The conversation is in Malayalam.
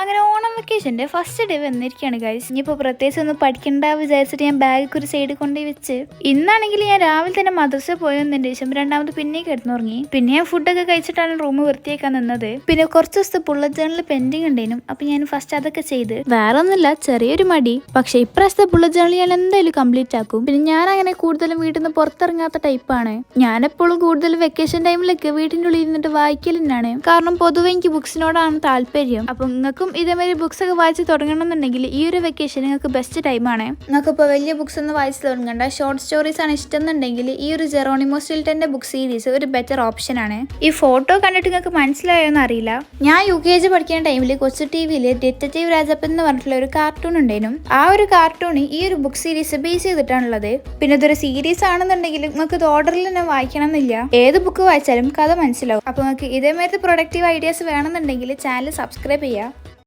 അങ്ങനെ ഓണം വെക്കേഷൻ്റെ ഫസ്റ്റ് ഡേ വന്നിരിക്കുകയാണ് ഗൈസ്. ഇനിയിപ്പോൾ പ്രത്യേകിച്ച് ഒന്നും പഠിക്കണ്ട വിചാരിച്ചിട്ട് ഞാൻ ബാഗൊക്കെ ഒരു സൈഡിൽ കൊണ്ടുപോയി വെച്ച് ഇന്നാണെങ്കിൽ ഞാൻ രാവിലെ തന്നെ മദ്രസ പോയതിന് ശേഷം രണ്ടാമത് പിന്നെ കിടന്നുറങ്ങി. പിന്നെ ഞാൻ ഫുഡൊക്കെ കഴിച്ചിട്ടാണ് റൂം വൃത്തിയാക്കാൻ നിന്നത്. പിന്നെ കുറച്ച് ദിവസത്തെ ബുള്ളറ്റ് ജേണൽ പെൻഡിങ് ഉണ്ടേനും അപ്പോൾ ഞാൻ ഫസ്റ്റ് അതൊക്കെ ചെയ്ത് വേറെ ഒന്നുമില്ല, ചെറിയൊരു മടി. പക്ഷെ ഇപ്രാവശ്യത്തെ ബുള്ളറ്റ് ജേണൽ ഞാൻ എന്തായാലും കംപ്ലീറ്റ് ആക്കും. പിന്നെ ഞാൻ അങ്ങനെ കൂടുതലും വീട്ടിൽ നിന്ന് പുറത്തിറങ്ങാത്ത ടൈപ്പാണ്. ഞാനെപ്പോഴും കൂടുതൽ വെക്കേഷൻ ടൈമിലൊക്കെ വീട്ടിൻ്റെ ഉള്ളിൽ ഇരുന്നിട്ട് വായിക്കൽ തന്നെയാണ്. കാരണം പൊതുവെ എനിക്ക് ബുക്സിനോടാണ് താല്പര്യം. അപ്പം നിങ്ങൾക്കും ഇതേമാതിരി ബുക്സ് ഒക്കെ വായിച്ച് തുടങ്ങണമെന്നുണ്ടെങ്കിൽ ഈ ഒരു വെക്കേഷൻ നിങ്ങൾക്ക് ബെസ്റ്റ് ടൈമാണ്. നിങ്ങൾക്കിപ്പോൾ വലിയ ബുക്സ് ഒന്നും വായിച്ച് തുടങ്ങണ്ട, ഷോർട്ട് സ്റ്റോറീസ് ആണ് ഇഷ്ടം എന്നുണ്ടെങ്കിൽ ഈ ഒരു ജെറോണിമോ സ്റ്റിൽട്ടന്റെ ബുക്ക് സീരീസ് ഒരു ബെറ്റർ ഓപ്ഷൻ ആണ്. ഈ ഫോട്ടോ കണ്ടിട്ട് നിങ്ങൾക്ക് മനസ്സിലായോന്ന് അറിയില്ല, ഞാൻ UKG പഠിക്കുന്ന ടൈമിൽ കൊച്ചു TV-യിൽ ഡിറ്റക്റ്റീവ് രാജപ്പൻ എന്ന് പറഞ്ഞിട്ടുള്ള ഒരു കാർട്ടൂൺ ഉണ്ടായിരുന്നു. ആ ഒരു കാർട്ടൂൺ ഈ ഒരു ബുക്ക് സീരീസ് ബേസ് ചെയ്തിട്ടാണുള്ളത്. പിന്നെ ഇതൊരു സീരീസ് ആണെന്നുണ്ടെങ്കിൽ നിങ്ങൾക്ക് ഇത് ഓർഡറിൽ തന്നെ വായിക്കണം എന്നില്ല, ഏത് ബുക്ക് വായിച്ചാലും കഥ മനസ്സിലാവും. അപ്പോൾ നിങ്ങൾക്ക് ഇതേമാതിരി പ്രൊഡക്റ്റീവ് ഐഡിയാസ് വേണമെന്നുണ്ടെങ്കിൽ ചാനൽ സബ്സ്ക്രൈബ് ചെയ്യുക.